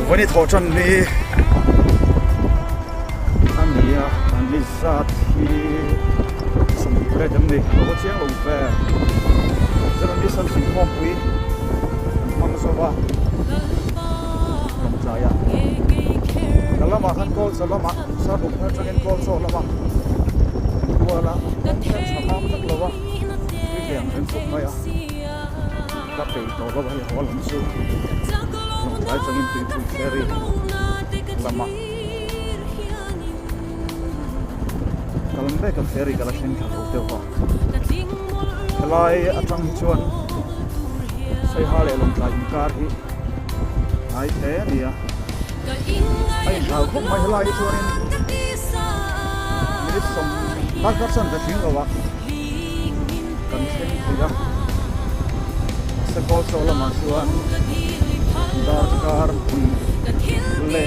วันนี้โทษจันนี้อันนี้อันนี้สัตว์ที่สมเด็จจำนี้เราเชี่ยงลงแฝงจะนั่นที่สันสิงห์ปุ้ยมันสว่าลงใจอ่ะแต่ละมาขันโกลสละมาสรุปให้จะเห็นโกลโซละมาวัวละแค่สภาพสักละวะที่เลี้ยงเป็นสุดไหมอ่ะกับปีโตก็ไปหัวหลงสู้ลงใจจะเห็นปีปุ้ยเฟรีละมาkalau mereka ferry kalau sini kalau tewah, kalau atang hicuan, saya hal elok lagi kari, ay ni ya, ay tahu kok mai lagi hicuan ini som, markas san betul awak, kan sini dia, sekol soal masukan, darkar, le,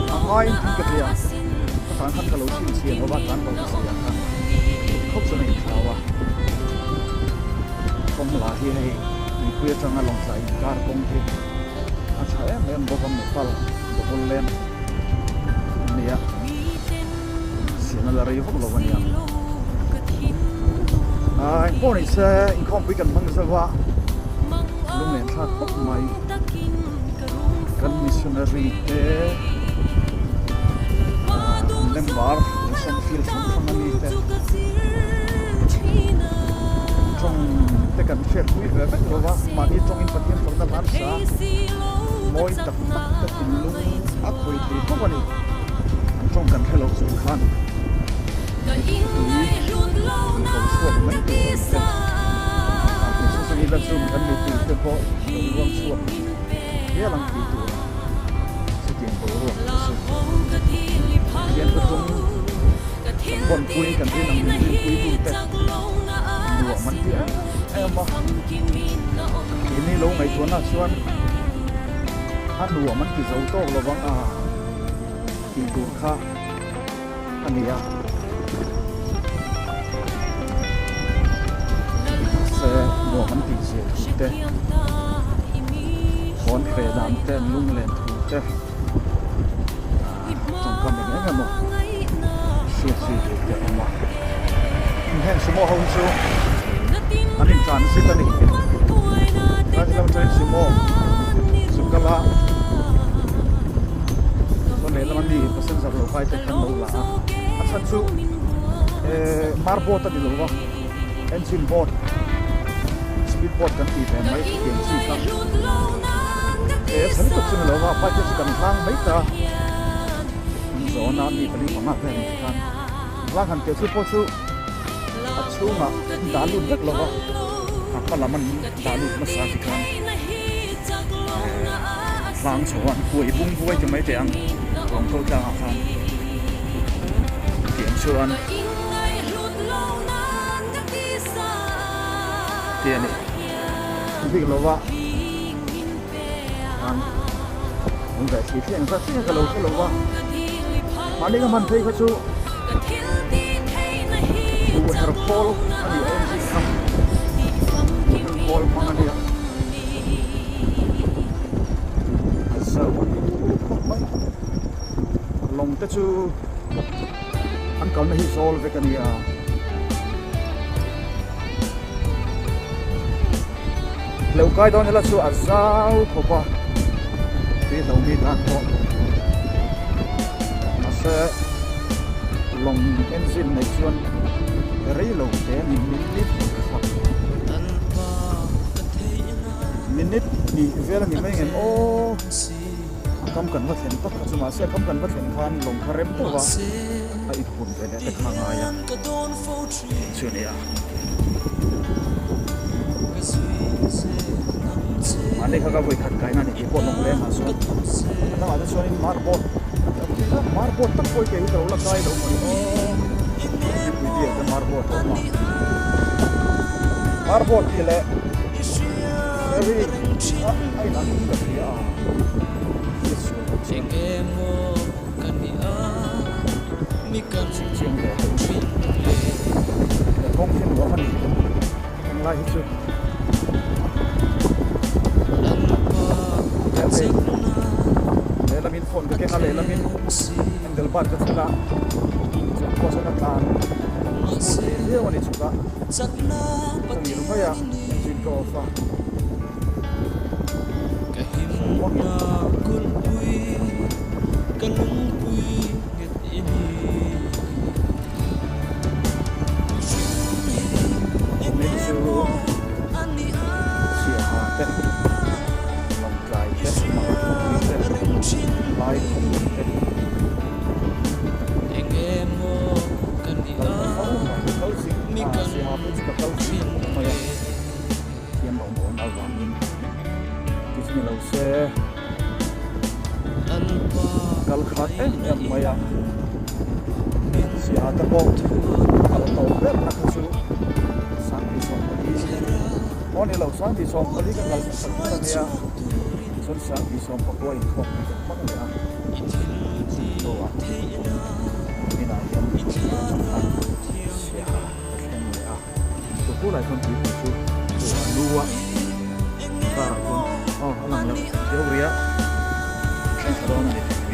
angin tingkat dia. Kan kalau sih obat-obatan kalau kesehatan, kok sudah tahu, kamu lahir ni, ibu jangan longsai kar kongsi, saya memang bukan mukal, bukan lem, ni ya, siapa lari pun lawan yang, pun saya ingkau bikin mengsewa, lumayan sakit mai, kan missionary lembar som fil som ni te trong te kan fer kui ve ve lo wa ma ni trong in patien trong na lar sa moi tak tak ta tin lu a khoi ti ko wani trong kan hello su khan ka in ngai lut lo na ti sa ni su ni la zum kan ni ti te ko ruang suap dia lang ti tu setiap ruang su yang betul kon kui kan dia nang kui tu te dua mati mah ini lo ngai tuan chuan han dua man ki zo to lo bang ki dur kha ania se dua man ki se te kon kre dam te lung len tu te trong cái này một siêu siêu tuyệt mà hiện số hồng số anh em chọn xịt anh em ta chỉ làm cho số kala con này là mình đi persen giờ rồi phải tekan đâu là asal số marbot tadi loh engine board speedboat kan ti mai yang si kan satu tu loh apa je si kan lang baik ta zona ni paling pangak kan lahan ke su posu achu ma dalu dak lo apa laman dalu masaki kan lang chuan kui bung buai cho mấy tiang rong to cha kan tiang chuan tiang ni big lo wa an mong dai si tiang sa tiang kalau lo wa Mani ka man thấy kacu, buat herpol, ani engine kam, herpol mana dia? Asal long kacu, angkau nahi sol dekan dia. Leukai don hela cu asal kopa, dia tahu ni tak kok. Long engine này chuan rei lo te minute ni vela ni mai ngen o kam kan va then tak chuma se kam kan va then khan long kharem to wa ai pun ve le tak hanga ya chunia ane khaga voi khat kai na ni ko long le ma so na ma chuan in marbot tak koi ke itu lah kai dong ini dia ke marbot ma marbot ile very ai nak ke dia cengemo kania ni kan cing le kong hin wa man lai hisu dan pa ka le lamin handle bar ka thla ko sa na tan ye wani chuka ni ru ya jin ko fa kal khat em maya si ata ko kal to pet na khasu sang ti som on ni lo sang ti som ali ka kal sa ta ya son sang ti som ko in ko ma ka ya to wa ni na ya si ha ken ya to ko lai kon ti su to lu wa ta kon oh lang lang yo ria Roma di TV.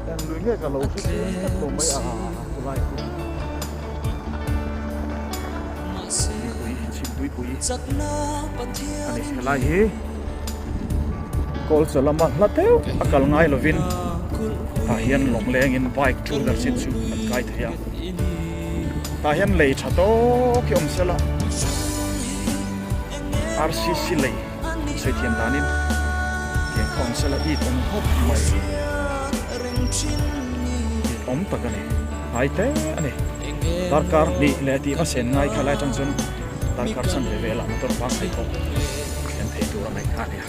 Yang lunya kalau kita belum bayar mulai bui ani selai kol selama lateu akal ngai lovin tahian long leng in bike two dar sit su kai thia tahian lei chato ki om sela RCC lei sei thiam danin tiang khong sela i tong hop mai om takani ai te ani darkar ni leti ma sen ngai khala changchun darkar san vela motor pa sai ko en thei tu mai khania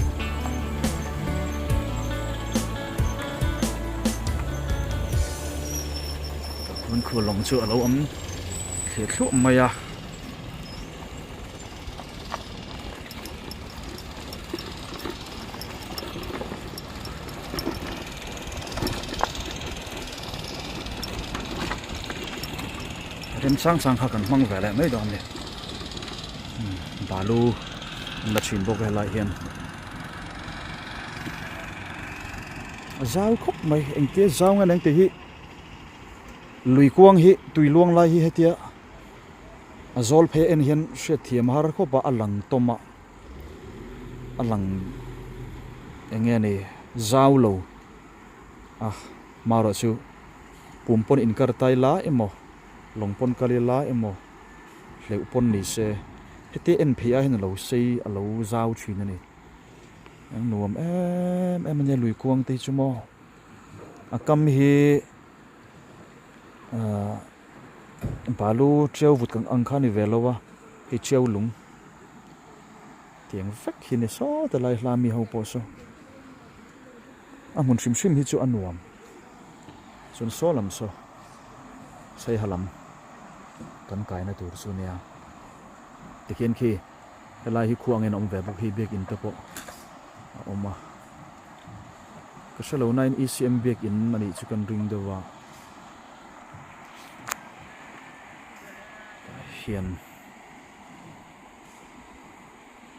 mun khu long chu alo am khre thlu maya rem sang sang kha kan mang vele mai don le balu la chin bok la hian zau khop mai engke zau nga leng te hi lui kuang hi tui luang lai hi hetia azol phe en hian she thiam har kho ba alang toma alang enge ni zau lo maro chu pumpon in kar tai la emo longpon kalila emo leupon ni se heti npa hin lo sei alo zau thin ani ang nuam em ne lui kuang te chumo akam hi balu treo vut kang ang khani velowa hi treo lung tiang fek hi ne so ta lai hlami ho po so amun shim hi chu anuam chun solam so sei halam kan kai na tur su nia tikhen khi helai hi khuang en om ve bok hi bek in te po oma ka shalo 9 ECM bek in mani chicken ring dewa hian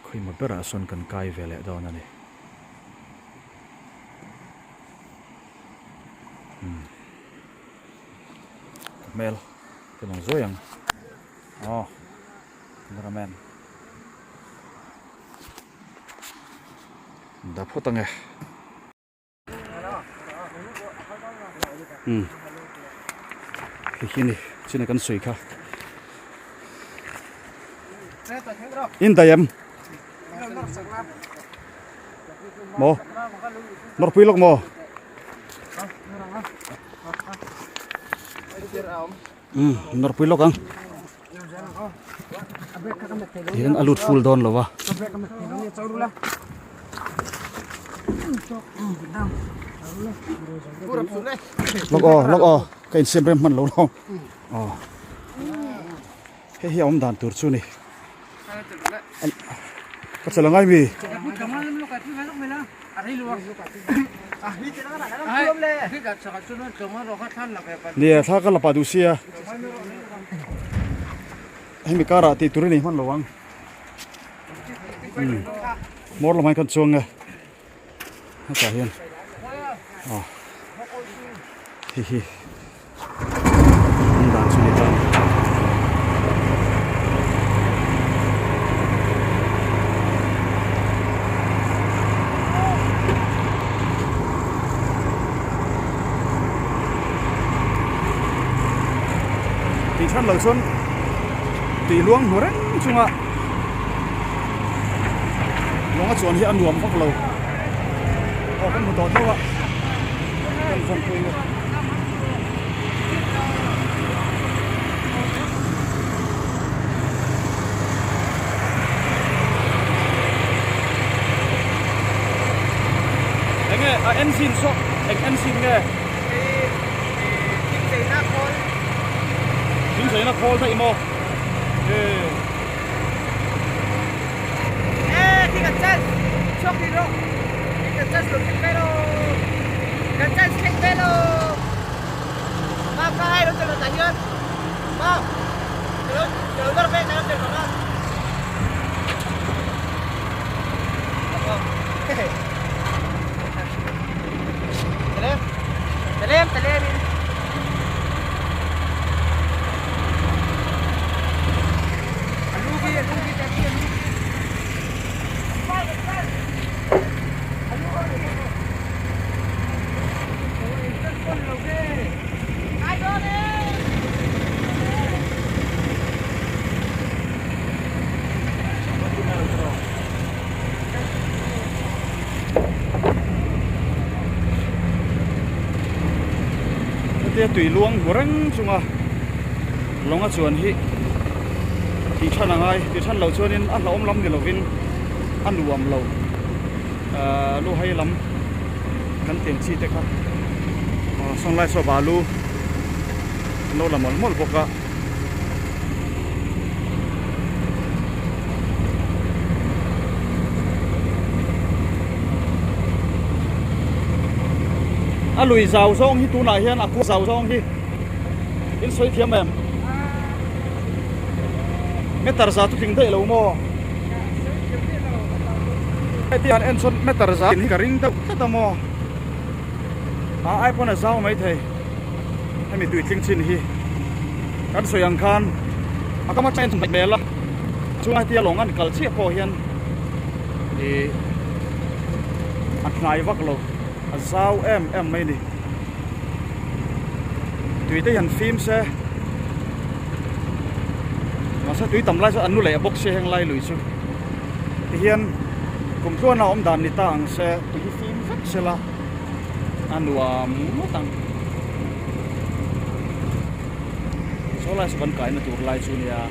khoi ma bera son kan kai vele don ani mel cái zoyang cameraman đã phốt tăng này cái này trên này cần sưởi kha in tay em mo nor pilok mo nor pilok ang hian alut full don lo wa log o kain sempre man lo lo he om dan tur chu ni ka chalangai mi nia tha ka la pa du sia he mi kara ti tur ni man lo wang mor lo mai kan chuang nge ha cha hian hi om dan chu ni ta chân lời xuân tùy luông hứa đấy chung ạ luông chuẩn hiện nuông phong lầu con một tòa thôi ạ con phong quỳ anh nghe anh xin số anh xin nghe chính xác là call thấy mo khi gần chân chọc đi rồi khi gần chân được cái pelo gần chân cái pelo mà cả hai đối tượng là giải nhân mà từ rất là nó tiền mà Telem tùy luông của răng chung à long á chuan hi thì chân là ngay thì chân lâu chuan nên ăn là lắm thì lâu vin ăn đủ lâu lu hay lắm cắn tiền chi thế khác xong lại so bà lu nó là món bột cả lùi giàu xong hi tu này hiền cua giàu xong hi in xoay thiêm em mẹ tar ra tu kinh tế lâu mò cái tiền em xuân mẹ tar ra thì cả ring đâu tất mò ai còn là giàu mấy thầy hay mình tùy chương trình hi cái xoay ăn khan các mắt chen thùng bè la chúng ai tia lỏng ăn cào chiếc hồ hiền thì ăn này vắt lâu sao em mấy đi tùy tới hành phim xe mà sẽ tùy tầm lại cho anh nu lệ bốc xe hàng lại lùi xuống thì hiện cùng thua nào ông đàn đi tàng xe tùy phim rất xe là anh mua tăng số lại sẽ vẫn cái nó tụt lại xuống nhà